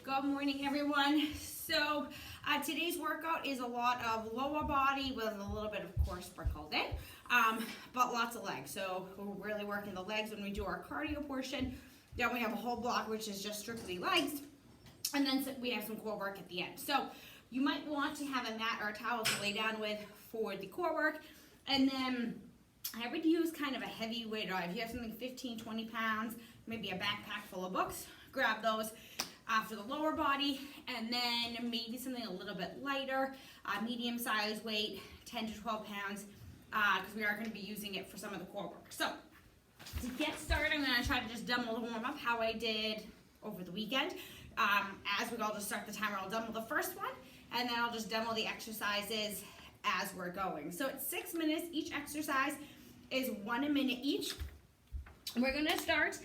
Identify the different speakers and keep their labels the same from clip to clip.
Speaker 1: Good morning, everyone. So today's workout is a lot of lower body with a little bit of core sprinkled in, but lots of legs. So we're really working the legs when we do our cardio portion. Then we have a whole block which is just strictly legs, and then we have some core work at the end. So you might want to have a mat or a towel to lay down with for the core work, and then I would use kind of a heavy weight. If you have something 15, 20 pounds, maybe a backpack full of books, grab those for the lower body, and then maybe something a little bit lighter, medium size weight, 10 to 12 pounds, because we are going to be using it for some of the core work. So to get started, I'm going to try to just demo the warm up how I did over the weekend. I'll just start the timer. I'll demo the first one, and then I'll just demo the exercises as we're going. So it's 6 minutes. Each exercise is 1 minute each. We're going to start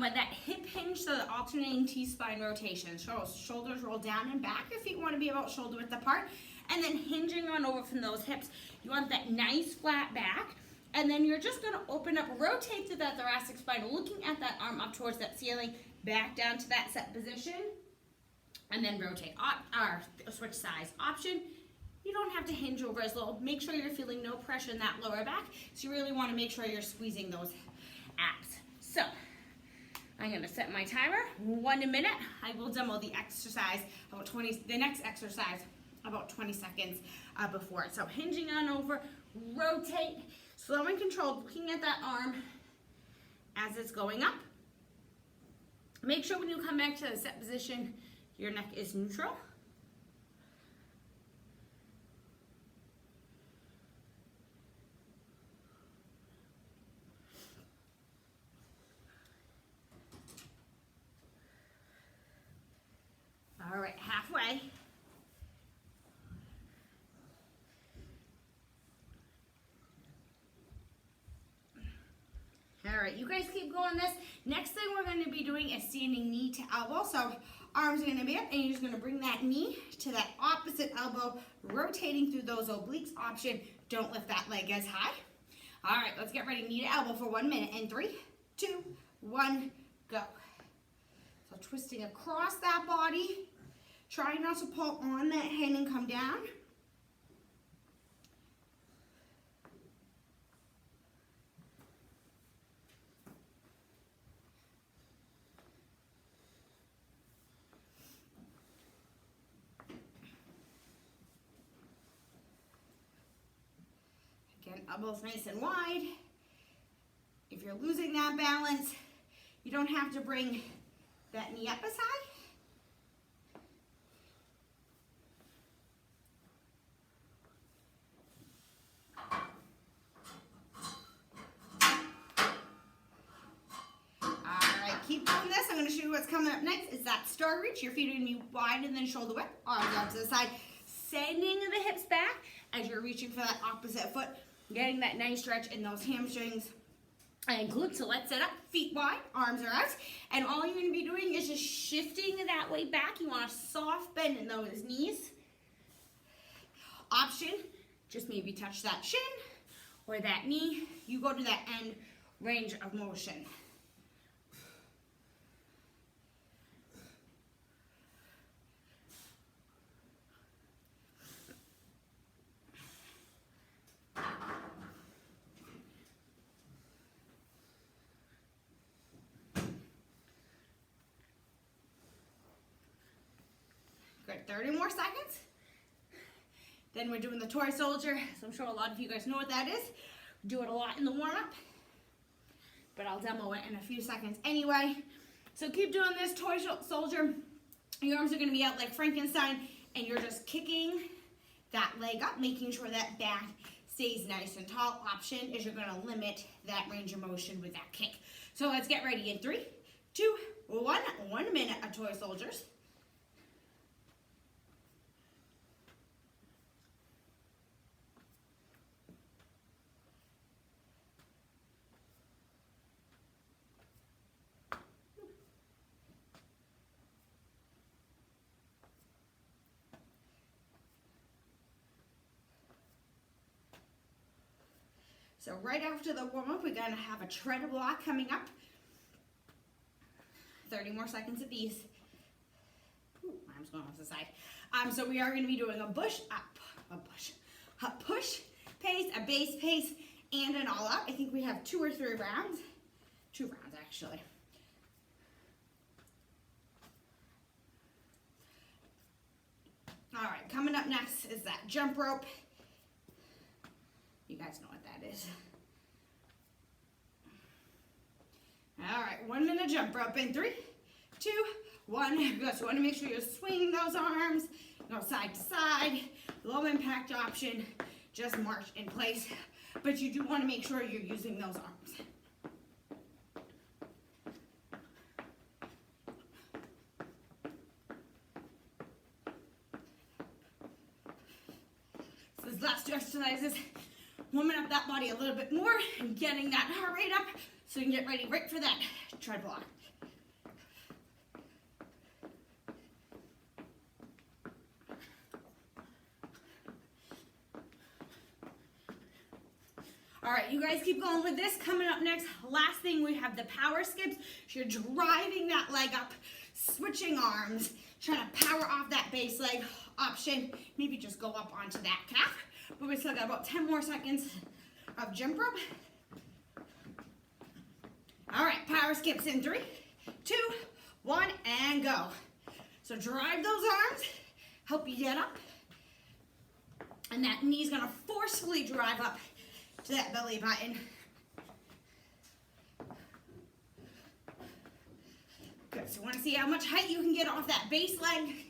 Speaker 1: with that hip hinge, so the alternating T-spine rotation. So shoulders roll down and back. Your feet want to be about shoulder width apart. And then hinging on over from those hips. You want that nice flat back. And then you're just going to open up, rotate to that thoracic spine, looking at that arm up towards that ceiling, back down to that set position. And then rotate, or switch sides. Option, you don't have to hinge over as low. Make sure you're feeling no pressure in that lower back. So you really want to make sure you're squeezing those abs. So I'm going to set my timer, 1 minute. I will demo the exercise the next exercise about 20 seconds before it. So hinging on over, rotate, slow and controlled, looking at that arm as it's going up. Make sure when you come back to the set position, your neck is neutral. All right, halfway. All right, you guys keep going this. Next thing we're going to be doing is standing knee to elbow. So arms are going to be up, and you're just going to bring that knee to that opposite elbow, rotating through those obliques. Option, don't lift that leg as high. All right, let's get ready. Knee to elbow for 1 minute. In 3, 2, 1, go. So twisting across that body. Try not to pull on that hand and come down. Again, elbows nice and wide. If you're losing that balance, you don't have to bring that knee up as high. Keep doing this. I'm going to show you what's coming up next. Is that star reach. Your feet are going to be wide and then shoulder width. Arms out to the side. Sending the hips back as you're reaching for that opposite foot. Getting that nice stretch in those hamstrings and glutes. So let's set up. Feet wide. Arms are out. And all you're going to be doing is just shifting that way back. You want a soft bend in those knees. Option, just maybe touch that shin or that knee. You go to that end range of motion. Good, 30 more seconds. Then we're doing the toy soldier. So I'm sure a lot of you guys know what that is. Do it a lot in the warm-up, but I'll demo it in a few seconds anyway. So keep doing this toy soldier. Your arms are gonna be out like Frankenstein, and you're just kicking that leg up, making sure that back stays nice and tall. Option is you're gonna limit that range of motion with that kick. So let's get ready in 3, 2, 1. 1 minute of toy soldiers. So right after the warm-up, we're going to have a tread block coming up. 30 more seconds of these. Ooh. arms going off the side. So we are going to be doing a push, pace, a base pace, and an all out. I think we have 2 or 3 rounds. 2 rounds actually. All right, coming up next is that jump rope. You guys know what that is. All right, 1 minute jump rope in 3, 2, 1. Go. So you want to make sure you're swinging those arms, go side to side, low impact option, just march in place. But you do want to make sure you're using those arms. So these last 2 exercises, warming up that body a little bit more and getting that heart rate up so you can get ready right for that tread block. All right, you guys keep going with this. Coming up next, last thing, we have the power skips. So you're driving that leg up, switching arms, trying to power off that base leg option. Maybe just go up onto that calf. But we still got about 10 more seconds of jump rope. All right, power skips in 3, 2, 1, and go. So drive those arms, help you get up. And that knee's gonna forcefully drive up to that belly button. Good, so you wanna see how much height you can get off that base leg.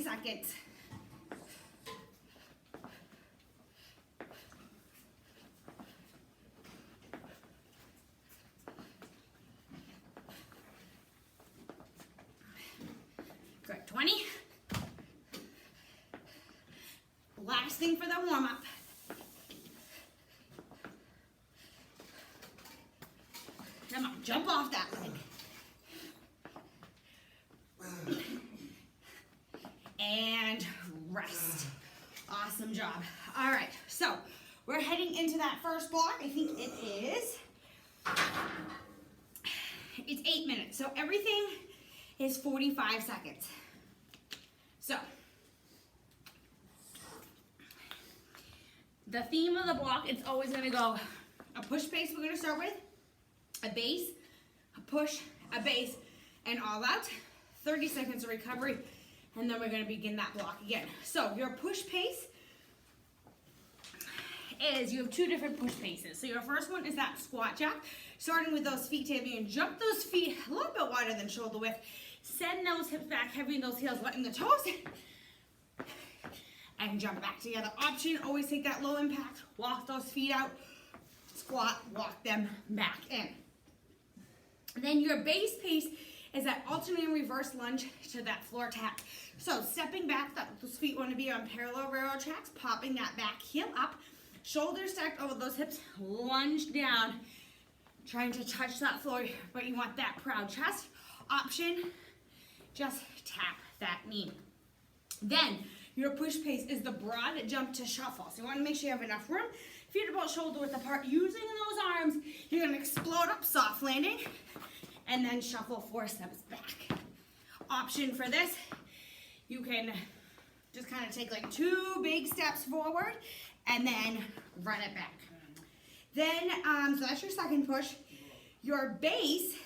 Speaker 1: Seconds. Good, 20. Last thing for the warm up. Come on, jump off that leg. And rest. Awesome job. All right, so we're heading into that first block. I think it's 8 minutes. So everything is 45 seconds. So the theme of the block, it's always gonna go a push pace we're gonna start with, a base, a push, a base, and all out. 30 seconds of recovery. And then we're going to begin that block again. So your push pace is, you have 2 different push paces. So your first one is that squat jack, starting with those feet together. You can jump those feet a little bit wider than shoulder width. Send those hips back, heavy in those heels, letting the toes, and jump back together. Option, always take that low impact, walk those feet out, squat, walk them back in. And then your base pace is that alternating reverse lunge to that floor tap. So stepping back, those feet want to be on parallel railroad tracks, popping that back heel up, shoulders stacked over those hips, lunge down, trying to touch that floor, but you want that proud chest. Option, just tap that knee. Then your push pace is the broad jump to shuffle. So you want to make sure you have enough room, feet about shoulder width apart. Using those arms, you're going to explode up, soft landing, and then shuffle 4 steps back. Option for this, you can just kind of take like 2 big steps forward and then run it back. Then, so that's your second push. Your base,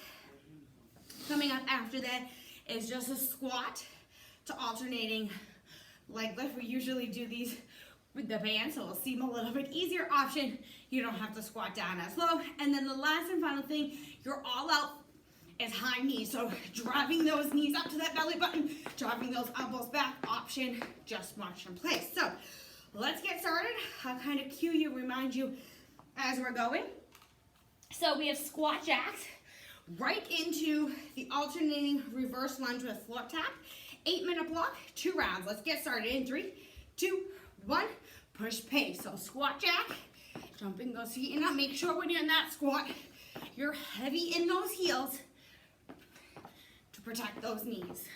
Speaker 1: coming up after that, is just a squat to alternating leg lift. We usually do these with the band, so it'll seem a little bit easier. Option, you don't have to squat down as low. And then the last and final thing, you're all out is high knees. So driving those knees up to that belly button, driving those elbows back. Option, just march in place. So let's get started. I'll kind of cue you, remind you as we're going. So we have squat jacks right into the alternating reverse lunge with floor tap. 8-minute block, 2 rounds. Let's get started in 3, 2, 1. Push pace. So squat jack, jumping those feet in up. Make sure when you're in that squat, you're heavy in those heels to protect those knees.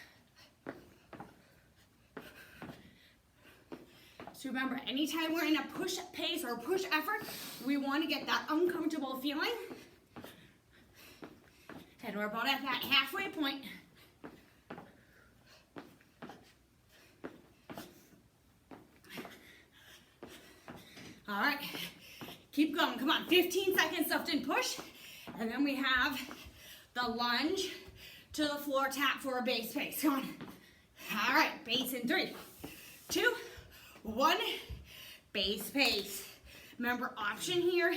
Speaker 1: So remember, anytime we're in a push pace or push effort, we want to get that uncomfortable feeling. And we're about at that halfway point. All right, keep going, come on, 15 seconds left in push. And then we have the lunge to the floor tap for a base pace, come on. All right, base in 3, 2, 1, base pace. Remember, option here,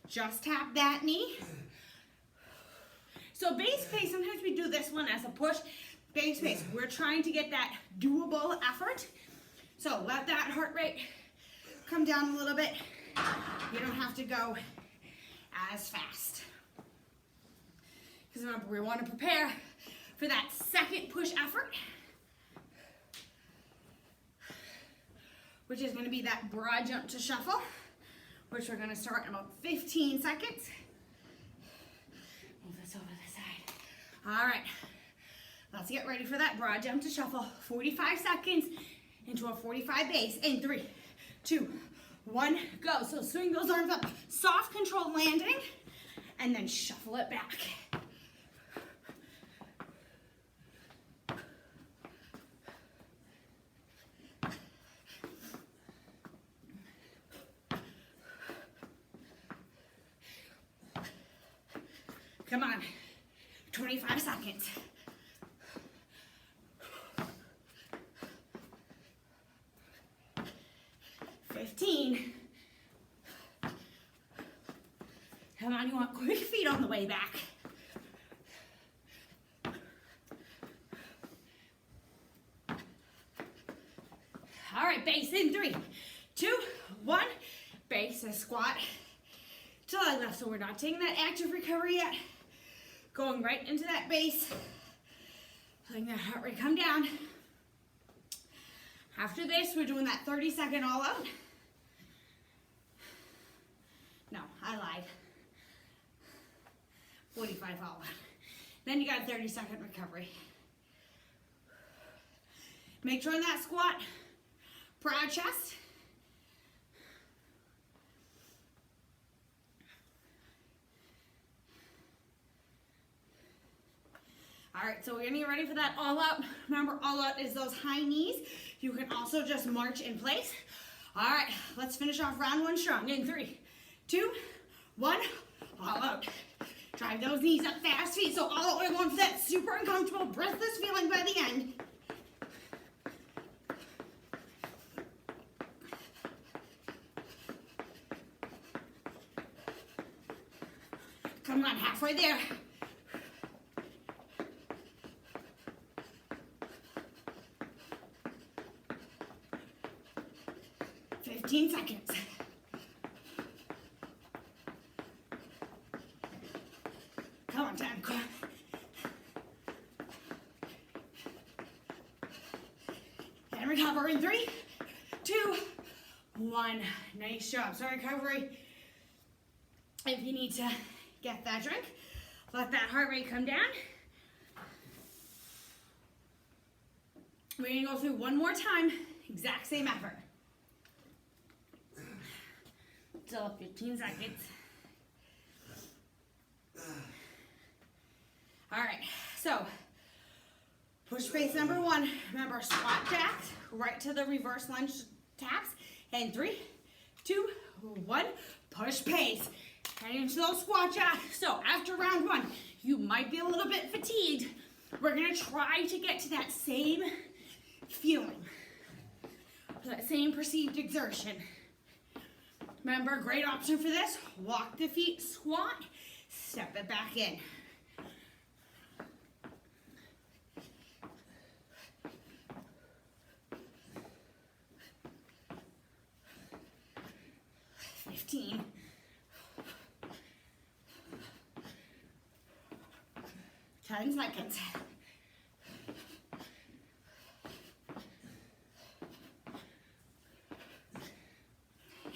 Speaker 1: just tap that knee. So base pace, sometimes we do this one as a push. Base pace, we're trying to get that doable effort. So let that heart rate come down a little bit. You don't have to go as fast. Because remember, we want to prepare for that second push effort, which is going to be that broad jump to shuffle, which we're going to start in about 15 seconds. Move this over the side. All right, let's get ready for that broad jump to shuffle. 45 seconds into a 45 base in 3, 2, 1, go. So swing those arms up, soft controlled landing, and then shuffle it back. Come on, 25 seconds. Come on, you want quick feet on the way back. All right, base in 3, 2, 1. Base a squat to the left. So we're not taking that active recovery yet. Going right into that base. Letting that heart rate come down. After this, we're doing that 30-second all out. No, I lied. 45 all out. Then you got a 30-second recovery. Make sure in that squat, proud chest. All right, so we're gonna get ready for that all out. Remember, all out is those high knees. You can also just march in place. All right, let's finish off round 1 strong. In 3, 2, 1, all out. Drive those knees up, fast feet. So all out, we're going for that super uncomfortable, breathless feeling by the end. Come on, halfway there. Seconds. Come on, Dan. Come on. And recover in 3, 2, 1. Nice job. So recovery. If you need to get that drink, let that heart rate come down. We're going to go through one more time. Exact same effort. Still 15 seconds. All right, so push pace number 1. Remember, squat jacks right to the reverse lunge taps. And 3, 2, 1, push pace. Heading into those squat jacks. So after round 1, you might be a little bit fatigued. We're gonna try to get to that same feeling, that same perceived exertion. Remember, great option for this, walk the feet, squat, step it back in. $15. $10 seconds.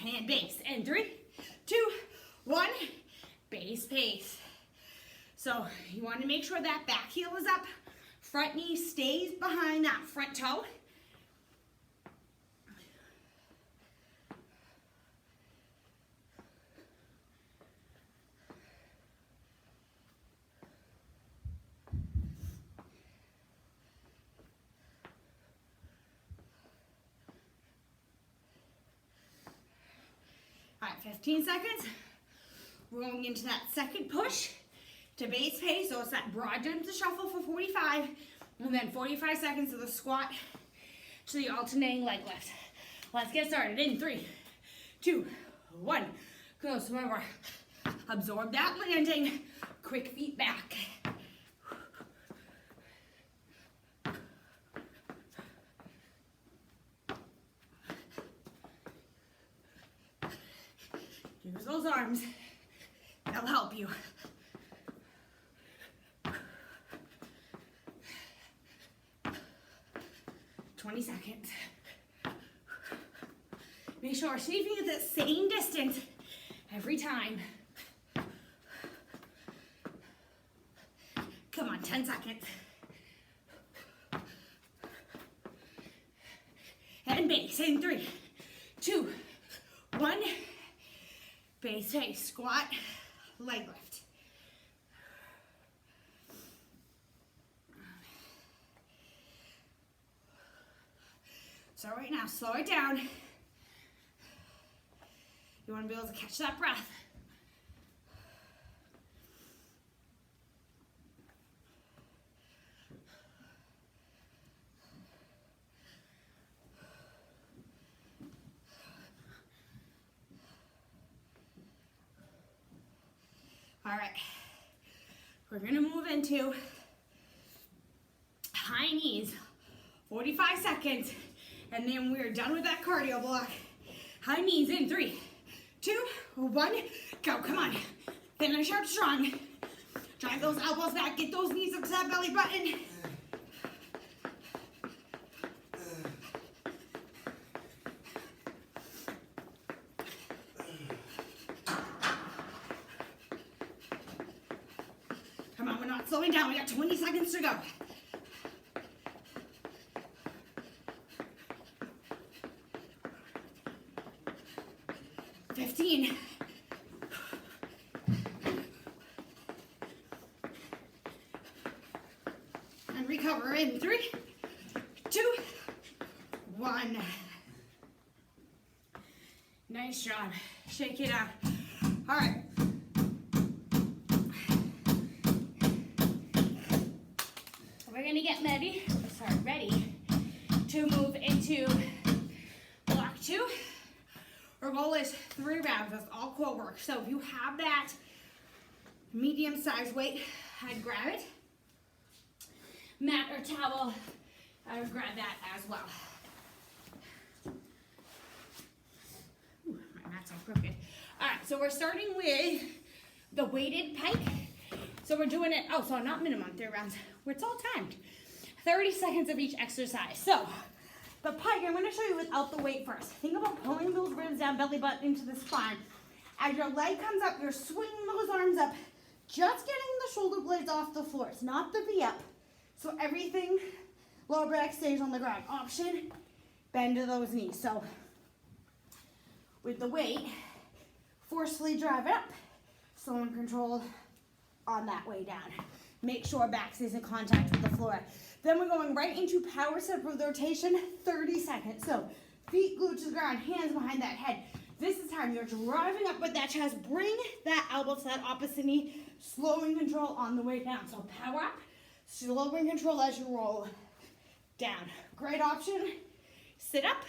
Speaker 1: And base. And 3, 2, 1. Base pace. So you want to make sure that back heel is up. Front knee stays behind that front toe. 15 seconds. We're going into that second push to base pace. So it's that broad jump to shuffle for 45. And then 45 seconds of the squat to the alternating leg lift. Let's get started in 3, 2, 1. Go, so remember, absorb that landing. Quick feet back. Use those arms. They'll help you. "20 seconds. Make sure see if you get the same distance every time. Come on, 10 seconds. And base in 3, 2, 1. Base pace, squat, leg lift. So right now, slow it down. You want to be able to catch that breath. All right, we're gonna move into high knees, 45 seconds, and then we're done with that cardio block. High knees in 3, 2, 1, go, come on. Finish up strong. Drive those elbows back, get those knees up to that belly button. Come on, we're not slowing down. We got 20 seconds to go. "15. And recover in 3, 2, 1. Nice job. Shake it out. All right. We're gonna get ready to move into block 2. Our goal is 3 rounds. That's all core work. So if you have that medium-sized weight, I'd grab it. Mat or towel, I would grab that as well. Ooh, my mat's all crooked. All right, so we're starting with the weighted pike. So we're doing it, so not minimum 3 rounds, where it's all timed. 30 seconds of each exercise. So the pike, I'm gonna show you without the weight first. Think about pulling those ribs down, belly button into the spine. As your leg comes up, you're swinging those arms up, just getting the shoulder blades off the floor. It's not the V up. So everything, lower back stays on the ground. Option, bend to those knees. So with the weight, forcefully drive it up, slow and controlled on that way down. Make sure back stays in contact with the floor. Then we're going right into power step with rotation, 30 seconds. So feet glued to the ground, hands behind that head. This is time you're driving up with that chest. Bring that elbow to that opposite knee. Slow and control on the way down. So power up, slow and control as you roll down. Great option, sit up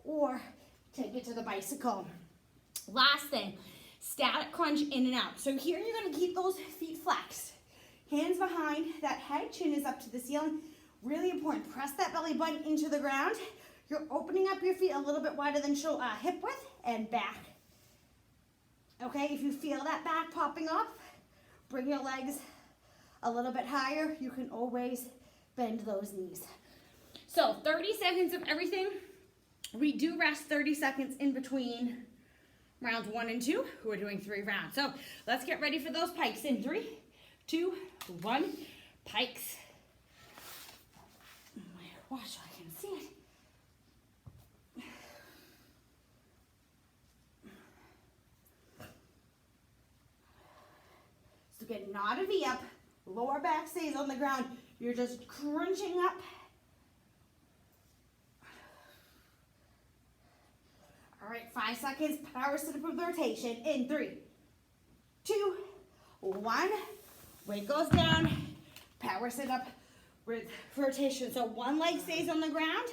Speaker 1: or take it to the bicycle. Last thing, static crunch in and out. So here you're gonna keep those feet flexed. Hands behind that head, chin is up to the ceiling. Really important, press that belly button into the ground. You're opening up your feet a little bit wider than hip width and back. Okay, if you feel that back popping up, bring your legs a little bit higher. You can always bend those knees. So 30 seconds of everything. We do rest 30 seconds in between rounds 1 and 2. We're doing 3 rounds. So let's get ready for those pikes in 3, 2, 1. Pikes. Watch so I can see it. So again, not a V up. Lower back stays on the ground. You're just crunching up. All right, 5 5 seconds, power sit up with rotation in 3, 2, 1. Weight goes down, power sit up with rotation. So one leg stays on the ground.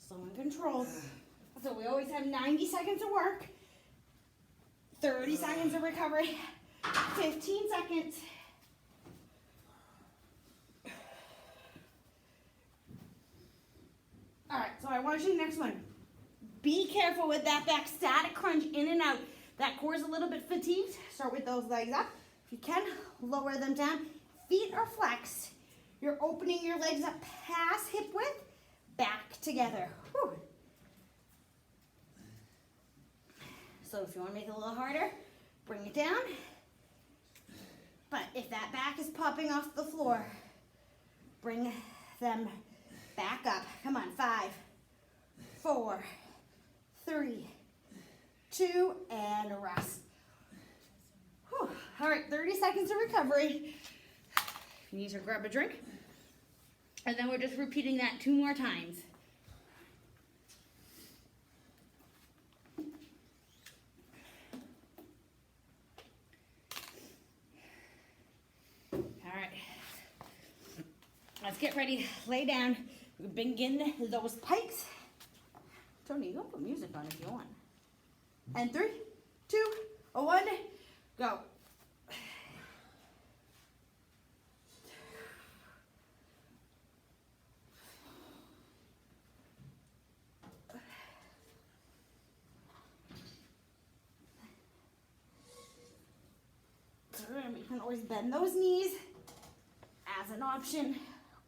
Speaker 1: Slow and controlled. So we always have 90 seconds of work, 30 seconds of recovery, 15 seconds. All right, so I want you next one. Be careful with that back static crunch in and out. That core is a little bit fatigued. Start with those legs up. If you can, lower them down. Feet are flexed. You're opening your legs up past hip width, back together. Whew. So if you want to make it a little harder, bring it down. But if that back is popping off the floor, bring them back up. Come on, 5, 4, 3, 2, and rest. Whew. All right, 30 seconds of recovery. You need to grab a drink. And then we're just repeating that 2 more times. All right. Let's get ready. Lay down. Begin those pikes. Tony, you can put music on if you want. And 3, 2, 1, go. You can always bend those knees as an option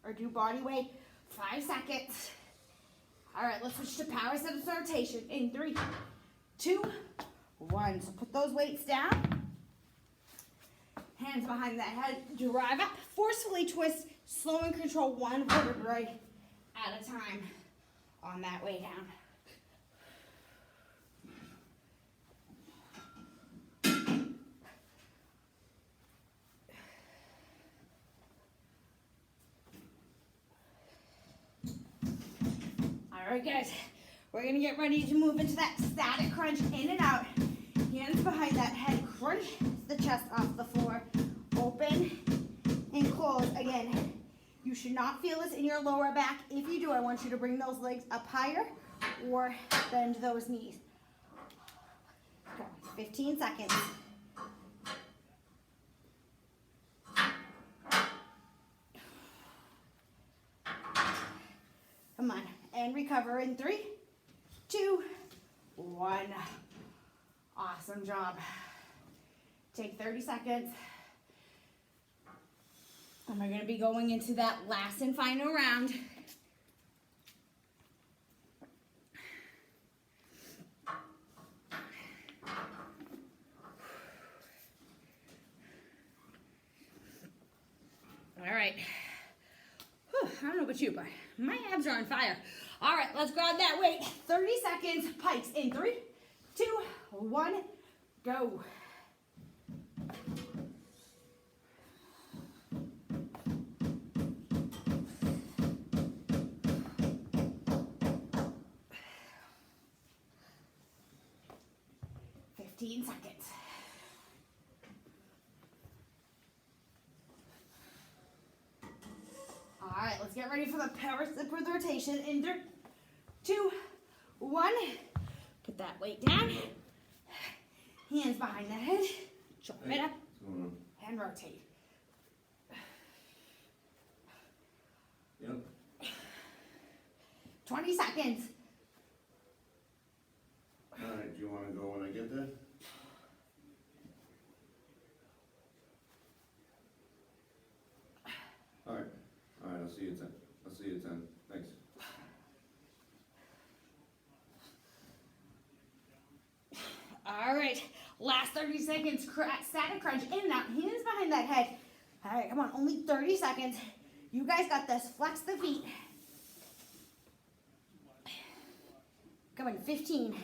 Speaker 1: or do body weight. 5 seconds. All right, let's switch to power sit up rotation in 3, 2, 1. So put those weights down. Hands behind that head. Drive up. Forcefully twist. Slow and control one vertebrae at a time on that way down. All right, guys, we're gonna get ready to move into that static crunch in and out. Hands behind that head, crunch the chest off the floor. Open and close. Again, you should not feel this in your lower back. If you do, I want you to bring those legs up higher or bend those knees. Go, 15 seconds. Come on. And recover in 3, 2, 1. Awesome job. Take 30 seconds. And we're going to be going into that last and final round. All right. Whew, I don't know about you, but my abs are on fire. All right, let's grab that weight. 30 seconds, pikes in 3, 2, 1, go. Seconds. All right, let's get ready for the power sit with rotation in 3, 2, 1. Put that weight down. Hands behind the head. Drop it up and rotate.
Speaker 2: Yep.
Speaker 1: 20 seconds.
Speaker 2: All right, do you want to go when I get there? All right, I'll see you at 10. I'll see you at 10. Thanks.
Speaker 1: All right, last 30 seconds, static crunch, in and out, hands behind that head. All right, come on, only 30 seconds. You guys got this, flex the feet. Come on, 15.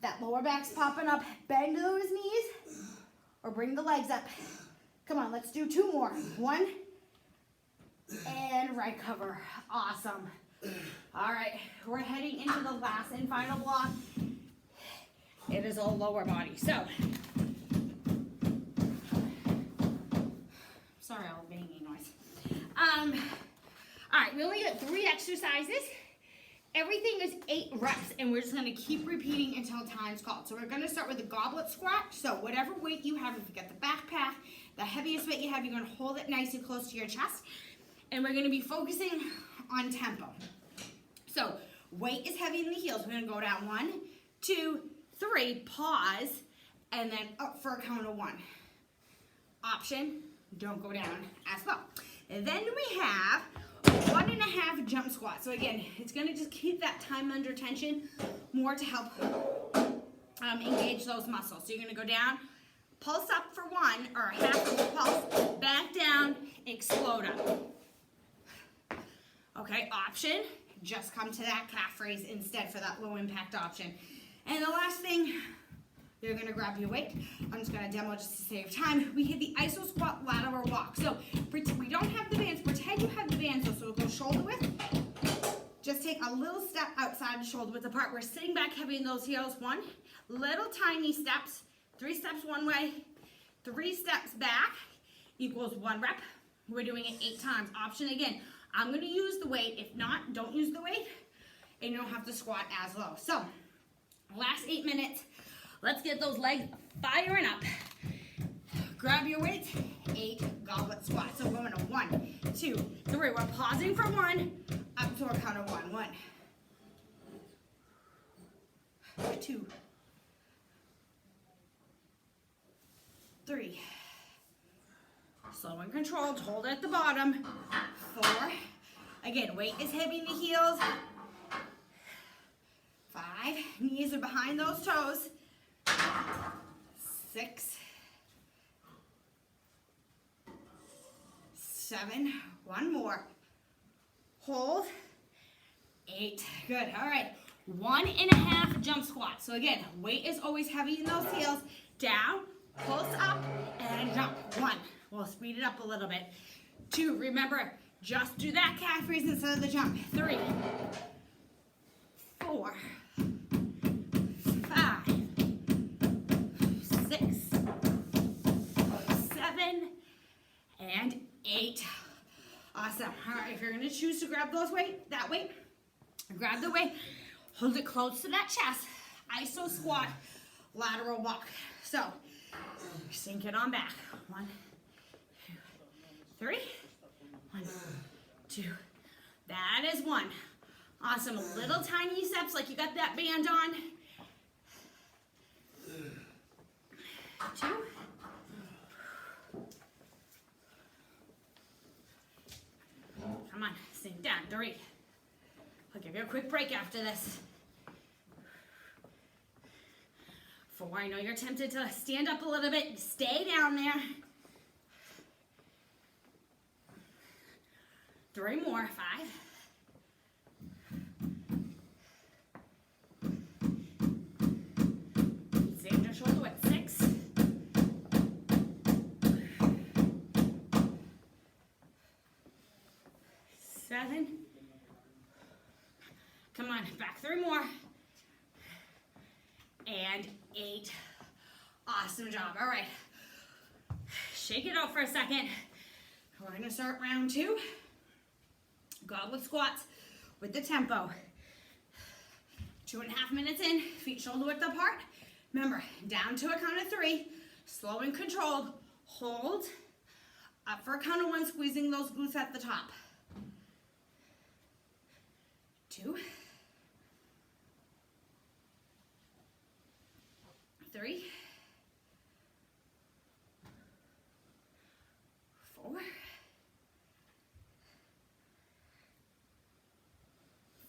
Speaker 1: That lower back's popping up, bend those knees, or bring the legs up. Come on, let's do 2 more. 1, and right cover. Awesome. All right, we're heading into the last and final block. It is all lower body. So, sorry, all banging noise. All right, we only got 3 exercises. Everything is 8 reps, and we're just gonna keep repeating until time's called. So we're gonna start with the goblet squat. So whatever weight you have, if you got the backpack, the heaviest weight you have, you're gonna hold it nice and close to your chest. And we're gonna be focusing on tempo. So weight is heavy in the heels. We're gonna go down 1, 2, 3, pause, and then up for a count of 1. Option, don't go down as well. And then we have 1.5 jump squat. So again, it's gonna just keep that time under tension more to help engage those muscles. So you're gonna go down, pulse up for 1, or half of the pulse, back down, explode up. Okay, option, just come to that calf raise instead for that low impact option. And the last thing, you're gonna grab your weight. I'm just gonna demo just to save time. We hit the iso squat lateral walk. So we don't have the bands, pretend you have the bands though. So we'll go shoulder width. Just take a little step outside the shoulder width apart. We're sitting back heavy in those heels. 1, little tiny steps. 3 steps one way, 3 steps back equals 1 rep. We're doing it 8 times. Option again, I'm gonna use the weight. If not, don't use the weight and you don't have to squat as low. So last 8 minutes. Let's get those legs firing up. Grab your weights, 8 goblet squats. So we're going to 1, 2, 3. We're pausing for 1, up to a count of 1. 1, 2, 3. Slow and controlled, hold at the bottom. 4. Again, weight is heavy in the heels. 5, knees are behind those toes. 6, 7, 1 more. Hold. 8, good. All right, 1.5 jump squat. So again, weight is always heavy in those heels. Down, pulse up, and jump. 1, we'll speed it up a little bit. 2, remember, just do that calf raise instead of the jump. 3, 4, 5, 6, 7, and 8. Awesome. All right, if you're gonna choose to grab that weight, grab the weight, hold it close to that chest. Iso squat, lateral walk. So, sink it on back. 1, 2, 3. 1, 2. That is 1. Awesome. Little tiny steps like you got that band on. 2. Come on, sink down. 3. I'll give you a quick break after this. 4, I know you're tempted to stand up a little bit. Stay down there. 3 more. 5. 6. 7. Come on, back 3 more. And 8. Awesome job. All right. Shake it out for a second. We're gonna start round 2. Goblet squats with the tempo. 2.5 minutes in, feet shoulder width apart. Remember, down to a count of 3, slow and controlled. Hold, up for a count of 1, squeezing those glutes at the top. 2, 3, 4,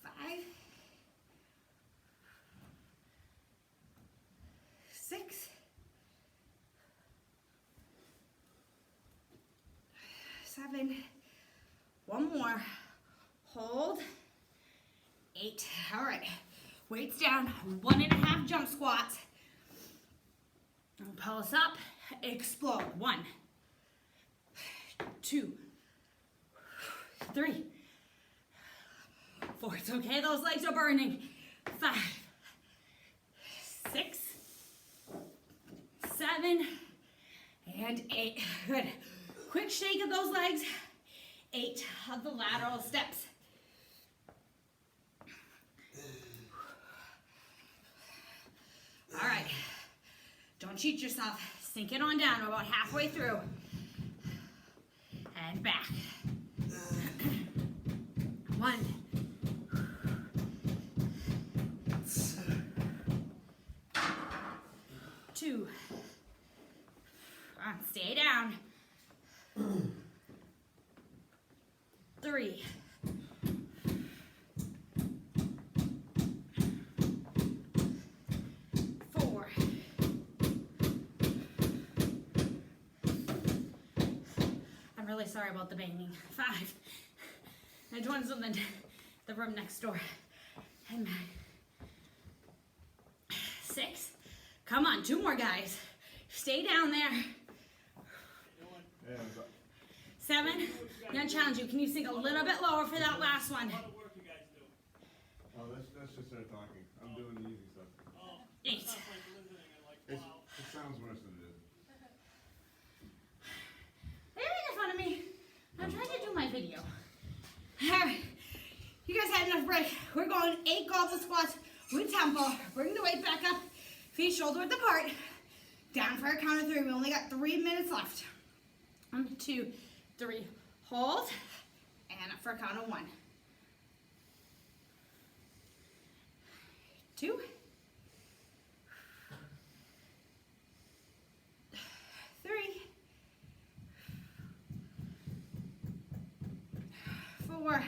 Speaker 1: 5, 6, 7, 1 more, hold, 8, all right, weights down, 1.5 jump squats, Pulse up, explode. 1, 2, 3, 4. It's okay, those legs are burning. 5, 6, 7, and 8. Good. Quick shake of those legs. 8 of the lateral steps. All right. Don't cheat yourself. Sink it on down. We're about halfway through. And back. 1. 2. Stay down. 3. 4. 'I'm really sorry about the banging. 5. I joined them in the room next door. And 6. Come on, 2 more guys. Stay down there. 7. I'm gonna challenge you. Can you sink a little bit lower for that last one?
Speaker 3: Oh, that's just her talking. I'm doing the easy stuff.
Speaker 1: 8.
Speaker 3: It sounds worse than it is.
Speaker 1: Are you making fun of me? I'm trying to do my video. Alright. You guys had enough break. We're going 8 goblet squats with tempo. Bring the weight back up. Feet shoulder width apart. Down for a count of 3. We only got 3 minutes left. 1, 2, 3. Hold. And up for a count of 1. 2. 3. 4.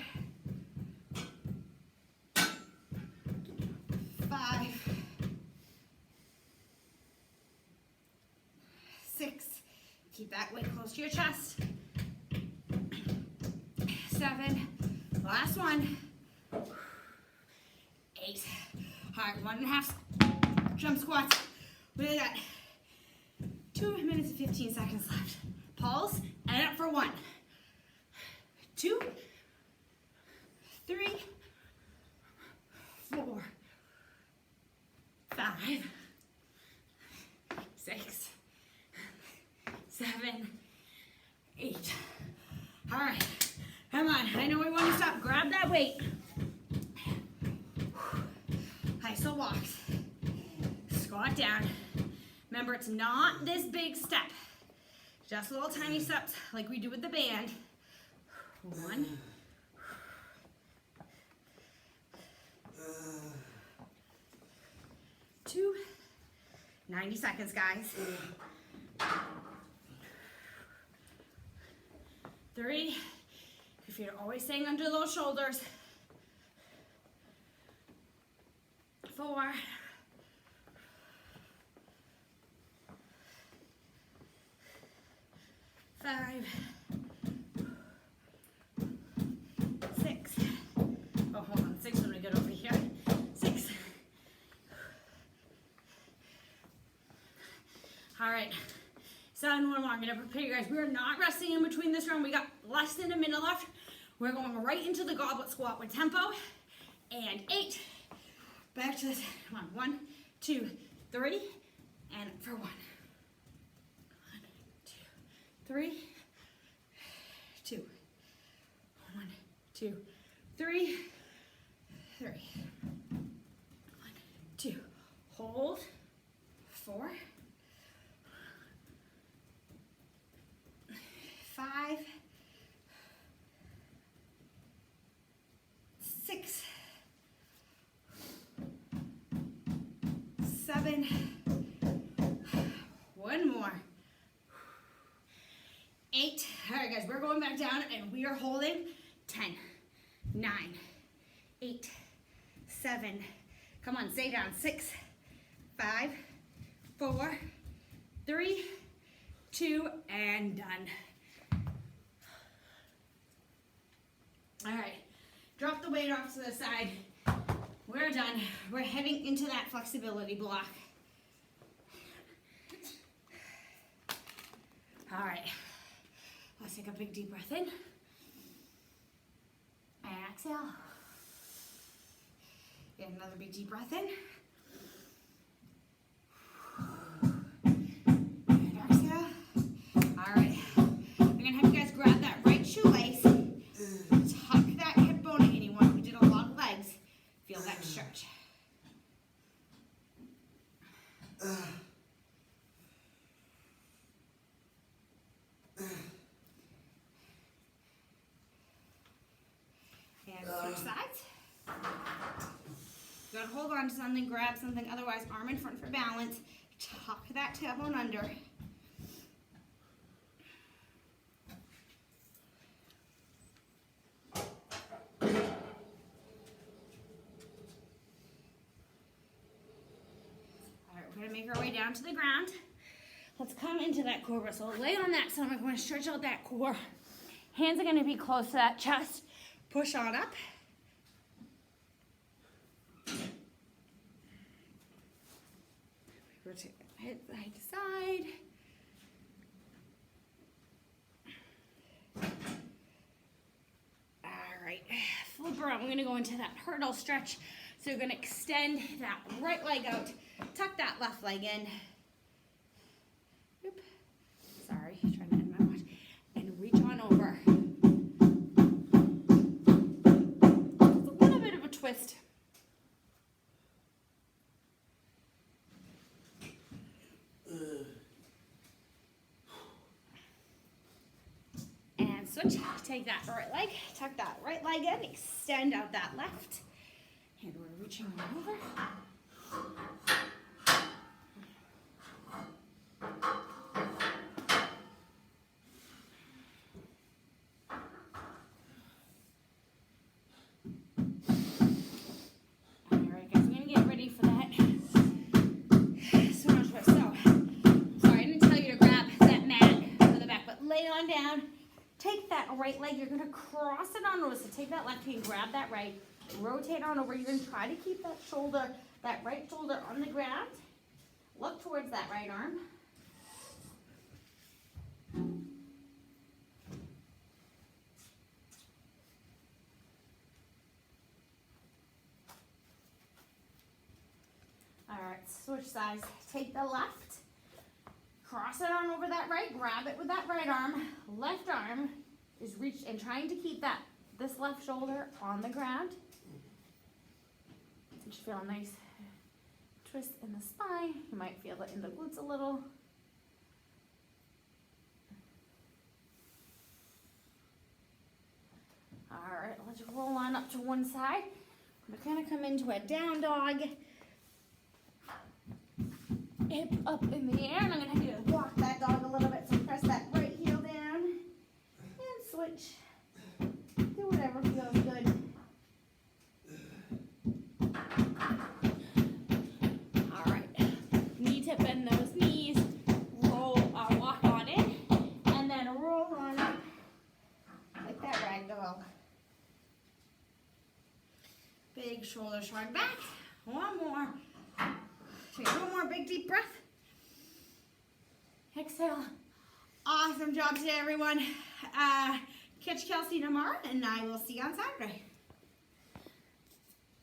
Speaker 1: 5. 6. Keep that weight close to your chest. 7. Last one. 8. All right, 1.5 jump squats. We got 2 minutes and 15 seconds left. Pulse, and up for 1, 2, 3, 4, 5, 6, 7, 8. All right, come on. I know we want to stop. Grab that weight. Iso walks. Squat down. Remember, it's not this big step. Just little tiny steps like we do with the band. 1. 2. 90 seconds, guys. 3. If you're always staying under those shoulders. 4. 5. 6. Oh, hold on. 6 when we get over here. 6. All right. 7, 1 more. I'm going to prepare you guys. We are not resting in between this round. We got less than a minute left. We're going right into the goblet squat with tempo. And 8. Back to this. Come on. 1, 2, 3. And for 1. 1, 2, 3. 2. 1, 2, 3. 3. 1, 2. Hold. 4. 5. 6. 7. 1 more. 8. All right, guys, we're going back down and we are holding 10, 9, 8, 7. Come on, stay down. 6, 5, 4, 3, 2, and done. All right, drop the weight off to the side. We're done. We're heading into that flexibility block. All right, let's take a big deep breath in. And exhale. Get another big deep breath in. And exhale. All right, I'm gonna have you guys grab that right shoelace, tuck that hip bone in. Anyone who did a lot of legs, feel that stretch. And switch sides. You gotta hold on to something, grab something, otherwise arm in front for balance. Tuck that tailbone under. Alright, we're gonna make our way down to the ground. Let's come into that cobra. So lay on that stomach, we're gonna stretch out that core. Hands are gonna be close to that chest. Push on up. Rotate the head side to side. All right, flip around. We're gonna go into that hurdle stretch. So you're gonna extend that right leg out, tuck that left leg in. Oop. Sorry, trying to end my watch. And reach on over. It's a little bit of a twist. And switch. Take that right leg, tuck that right leg in, extend out that left. And we're reaching on over. Alright guys, I'm gonna get ready for that swivel twist. So, sorry, I didn't tell you to grab that mat for the back, but lay it on down. Take that right leg, you're gonna cross it on over. So take that left hand, grab that right, rotate on over. You're gonna try to keep that shoulder, that right shoulder on the ground. Look towards that right arm. All right, switch sides. Take the left, cross it on over that right, grab it with that right arm. Left arm is reached and trying to keep this left shoulder on the ground. You should feel a nice twist in the spine. You might feel it in the glutes a little. All right, let's roll on up to one side. We're gonna come into a down dog. Hip up in the air, and I'm gonna have you walk that dog a little bit. So press that right heel down and switch. Do whatever feels good. All right, knee tip bend those knees. Walk on in, and then roll on up like that ragdoll. Big shoulder shrug back. One more. Take one more big deep breath. Exhale. Awesome job today, everyone. Catch Kelsey tomorrow, and I will see you on Saturday.